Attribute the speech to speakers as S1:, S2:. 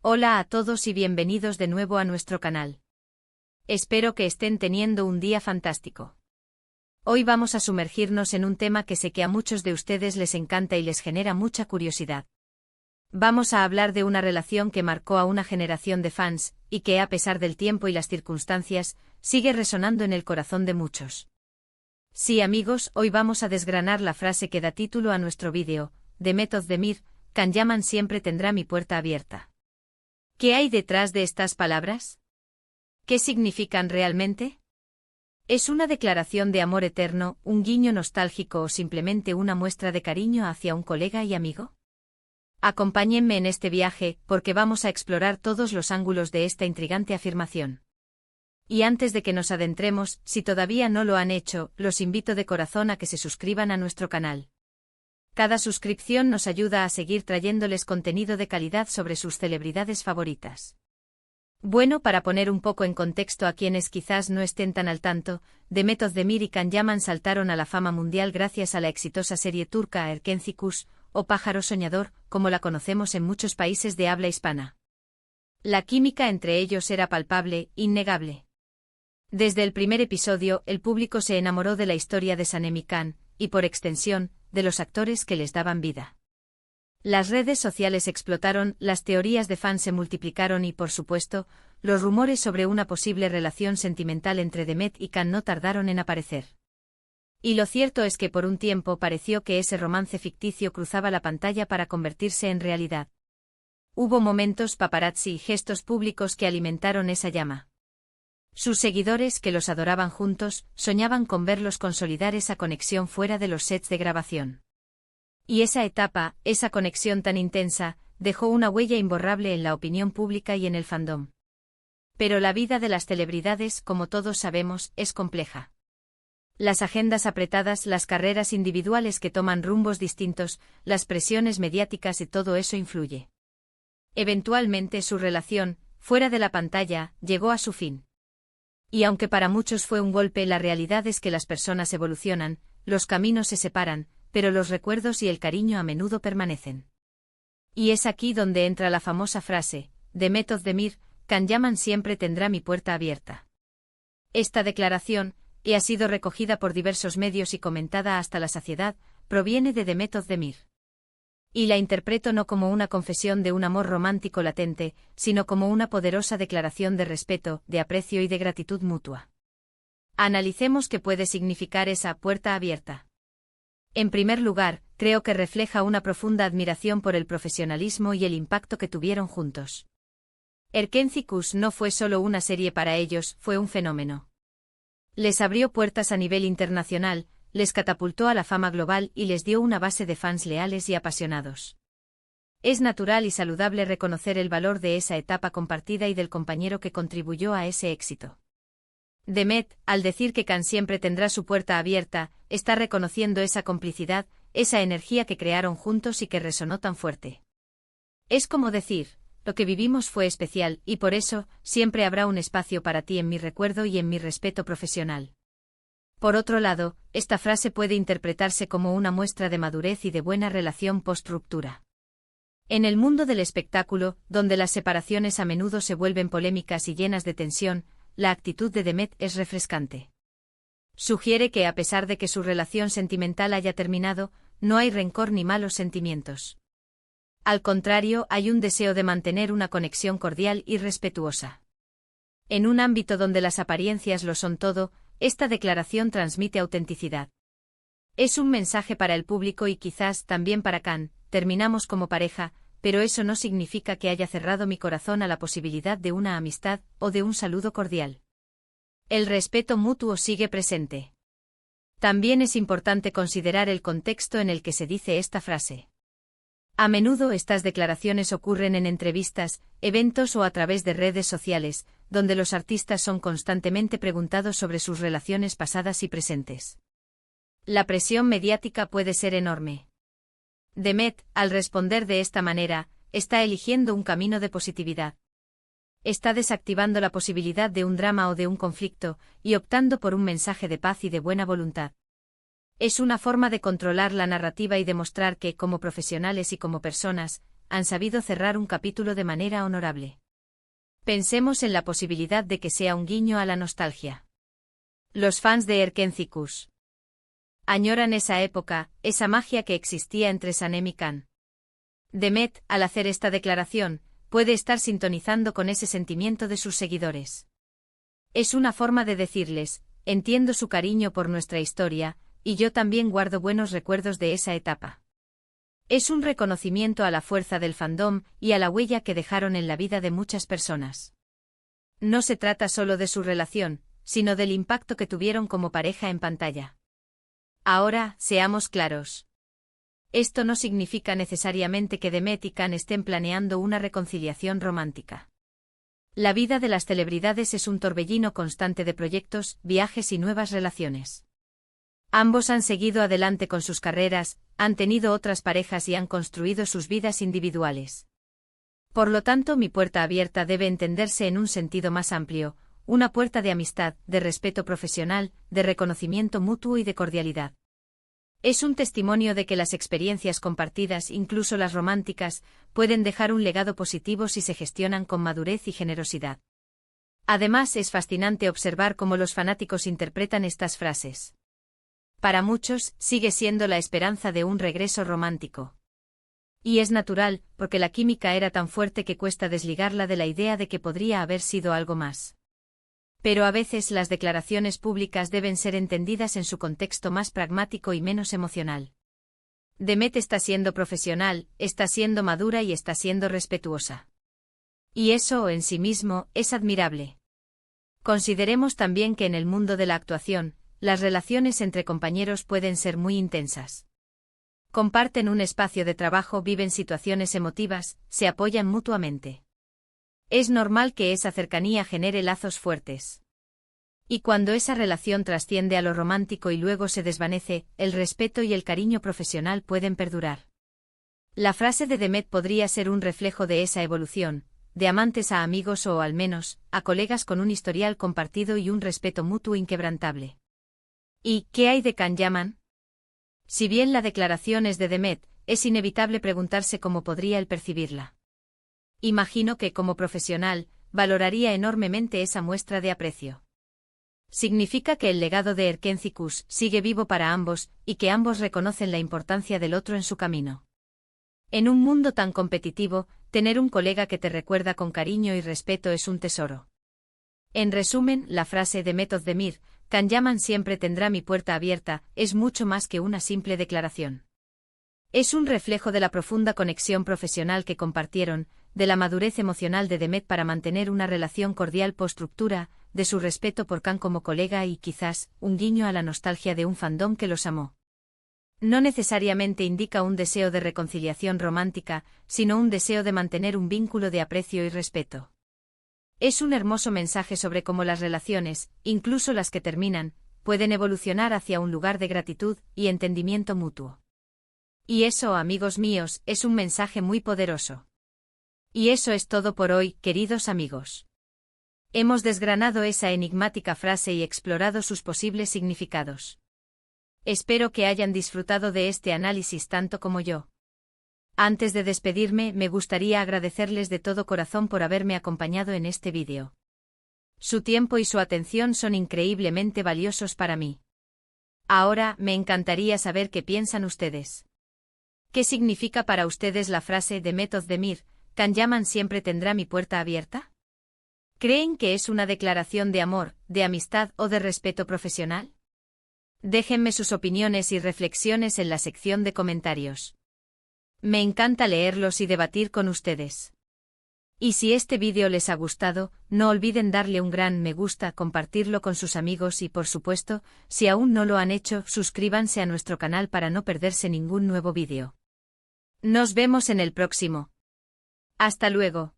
S1: Hola a todos y bienvenidos de nuevo a nuestro canal. Espero que estén teniendo un día fantástico. Hoy vamos a sumergirnos en un tema que sé que a muchos de ustedes les encanta y les genera mucha curiosidad. Vamos a hablar de una relación que marcó a una generación de fans, y que a pesar del tiempo y las circunstancias, sigue resonando en el corazón de muchos. Sí amigos, hoy vamos a desgranar la frase que da título a nuestro vídeo, Demet Özdemir, Can Yaman siempre tendrá mi puerta abierta. ¿Qué hay detrás de estas palabras? ¿Qué significan realmente? ¿Es una declaración de amor eterno, un guiño nostálgico o simplemente una muestra de cariño hacia un colega y amigo? Acompáñenme en este viaje, porque vamos a explorar todos los ángulos de esta intrigante afirmación. Y antes de que nos adentremos, si todavía no lo han hecho, los invito de corazón a que se suscriban a nuestro canal. Cada suscripción nos ayuda a seguir trayéndoles contenido de calidad sobre sus celebridades favoritas. Bueno, para poner un poco en contexto a quienes quizás no estén tan al tanto, Demet Özdemir y Can Yaman saltaron a la fama mundial gracias a la exitosa serie turca Erkenci Kuş, o Pájaro Soñador, como la conocemos en muchos países de habla hispana. La química entre ellos era palpable, innegable. Desde el primer episodio, el público se enamoró de la historia de Sanem y Can, y por extensión, de los actores que les daban vida. Las redes sociales explotaron, las teorías de fans se multiplicaron y, por supuesto, los rumores sobre una posible relación sentimental entre Demet y Can no tardaron en aparecer. Y lo cierto es que por un tiempo pareció que ese romance ficticio cruzaba la pantalla para convertirse en realidad. Hubo momentos paparazzi y gestos públicos que alimentaron esa llama. Sus seguidores, que los adoraban juntos, soñaban con verlos consolidar esa conexión fuera de los sets de grabación. Y esa etapa, esa conexión tan intensa, dejó una huella imborrable en la opinión pública y en el fandom. Pero la vida de las celebridades, como todos sabemos, es compleja. Las agendas apretadas, las carreras individuales que toman rumbos distintos, las presiones mediáticas y todo eso influye. Eventualmente su relación, fuera de la pantalla, llegó a su fin. Y aunque para muchos fue un golpe, la realidad es que las personas evolucionan, los caminos se separan, pero los recuerdos y el cariño a menudo permanecen. Y es aquí donde entra la famosa frase, Demet Özdemir, Can Yaman siempre tendrá mi puerta abierta. Esta declaración, que ha sido recogida por diversos medios y comentada hasta la saciedad, proviene de Demet Özdemir. Y la interpreto no como una confesión de un amor romántico latente, sino como una poderosa declaración de respeto, de aprecio y de gratitud mutua. Analicemos qué puede significar esa puerta abierta. En primer lugar, creo que refleja una profunda admiración por el profesionalismo y el impacto que tuvieron juntos. Erkenci Kuş no fue solo una serie para ellos, fue un fenómeno. Les abrió puertas a nivel internacional, les catapultó a la fama global y les dio una base de fans leales y apasionados. Es natural y saludable reconocer el valor de esa etapa compartida y del compañero que contribuyó a ese éxito. Demet, al decir que Can siempre tendrá su puerta abierta, está reconociendo esa complicidad, esa energía que crearon juntos y que resonó tan fuerte. Es como decir, lo que vivimos fue especial y por eso, siempre habrá un espacio para ti en mi recuerdo y en mi respeto profesional. Por otro lado, esta frase puede interpretarse como una muestra de madurez y de buena relación post-ruptura. En el mundo del espectáculo, donde las separaciones a menudo se vuelven polémicas y llenas de tensión, la actitud de Demet es refrescante. Sugiere que a pesar de que su relación sentimental haya terminado, no hay rencor ni malos sentimientos. Al contrario, hay un deseo de mantener una conexión cordial y respetuosa. En un ámbito donde las apariencias lo son todo, esta declaración transmite autenticidad. Es un mensaje para el público y quizás también para Can, terminamos como pareja, pero eso no significa que haya cerrado mi corazón a la posibilidad de una amistad o de un saludo cordial. El respeto mutuo sigue presente. También es importante considerar el contexto en el que se dice esta frase. A menudo estas declaraciones ocurren en entrevistas, eventos o a través de redes sociales, donde los artistas son constantemente preguntados sobre sus relaciones pasadas y presentes. La presión mediática puede ser enorme. Demet, al responder de esta manera, está eligiendo un camino de positividad. Está desactivando la posibilidad de un drama o de un conflicto, y optando por un mensaje de paz y de buena voluntad. Es una forma de controlar la narrativa y demostrar que, como profesionales y como personas, han sabido cerrar un capítulo de manera honorable. Pensemos en la posibilidad de que sea un guiño a la nostalgia. Los fans de Erkenci-Kuş añoran esa época, esa magia que existía entre Sanem y Can. Demet, al hacer esta declaración, puede estar sintonizando con ese sentimiento de sus seguidores. Es una forma de decirles, entiendo su cariño por nuestra historia, y yo también guardo buenos recuerdos de esa etapa. Es un reconocimiento a la fuerza del fandom y a la huella que dejaron en la vida de muchas personas. No se trata solo de su relación, sino del impacto que tuvieron como pareja en pantalla. Ahora, seamos claros. Esto no significa necesariamente que Demet y Can estén planeando una reconciliación romántica. La vida de las celebridades es un torbellino constante de proyectos, viajes y nuevas relaciones. Ambos han seguido adelante con sus carreras, han tenido otras parejas y han construido sus vidas individuales. Por lo tanto, mi puerta abierta debe entenderse en un sentido más amplio, una puerta de amistad, de respeto profesional, de reconocimiento mutuo y de cordialidad. Es un testimonio de que las experiencias compartidas, incluso las románticas, pueden dejar un legado positivo si se gestionan con madurez y generosidad. Además, es fascinante observar cómo los fanáticos interpretan estas frases. Para muchos, sigue siendo la esperanza de un regreso romántico. Y es natural, porque la química era tan fuerte que cuesta desligarla de la idea de que podría haber sido algo más. Pero a veces las declaraciones públicas deben ser entendidas en su contexto más pragmático y menos emocional. Demet está siendo profesional, está siendo madura y está siendo respetuosa. Y eso, en sí mismo, es admirable. Consideremos también que en el mundo de la actuación, las relaciones entre compañeros pueden ser muy intensas. Comparten un espacio de trabajo, viven situaciones emotivas, se apoyan mutuamente. Es normal que esa cercanía genere lazos fuertes. Y cuando esa relación trasciende a lo romántico y luego se desvanece, el respeto y el cariño profesional pueden perdurar. La frase de Demet podría ser un reflejo de esa evolución, de amantes a amigos o, al menos, a colegas con un historial compartido y un respeto mutuo inquebrantable. ¿Y qué hay de Can Yaman? Si bien la declaración es de Demet, es inevitable preguntarse cómo podría él percibirla. Imagino que, como profesional, valoraría enormemente esa muestra de aprecio. Significa que el legado de Erkenci-Kuş sigue vivo para ambos, y que ambos reconocen la importancia del otro en su camino. En un mundo tan competitivo, tener un colega que te recuerda con cariño y respeto es un tesoro. En resumen, la frase de Demet Özdemir, Can Yaman siempre tendrá mi puerta abierta, es mucho más que una simple declaración. Es un reflejo de la profunda conexión profesional que compartieron, de la madurez emocional de Demet para mantener una relación cordial post-ruptura, de su respeto por Can como colega y, quizás, un guiño a la nostalgia de un fandom que los amó. No necesariamente indica un deseo de reconciliación romántica, sino un deseo de mantener un vínculo de aprecio y respeto. Es un hermoso mensaje sobre cómo las relaciones, incluso las que terminan, pueden evolucionar hacia un lugar de gratitud y entendimiento mutuo. Y eso, amigos míos, es un mensaje muy poderoso. Y eso es todo por hoy, queridos amigos. Hemos desgranado esa enigmática frase y explorado sus posibles significados. Espero que hayan disfrutado de este análisis tanto como yo. Antes de despedirme, me gustaría agradecerles de todo corazón por haberme acompañado en este vídeo. Su tiempo y su atención son increíblemente valiosos para mí. Ahora, me encantaría saber qué piensan ustedes. ¿Qué significa para ustedes la frase de Demet Özdemir, Can Yaman siempre tendrá mi puerta abierta? ¿Creen que es una declaración de amor, de amistad o de respeto profesional? Déjenme sus opiniones y reflexiones en la sección de comentarios. Me encanta leerlos y debatir con ustedes. Y si este vídeo les ha gustado, no olviden darle un gran me gusta, compartirlo con sus amigos y, por supuesto, si aún no lo han hecho, suscríbanse a nuestro canal para no perderse ningún nuevo vídeo. Nos vemos en el próximo. Hasta luego.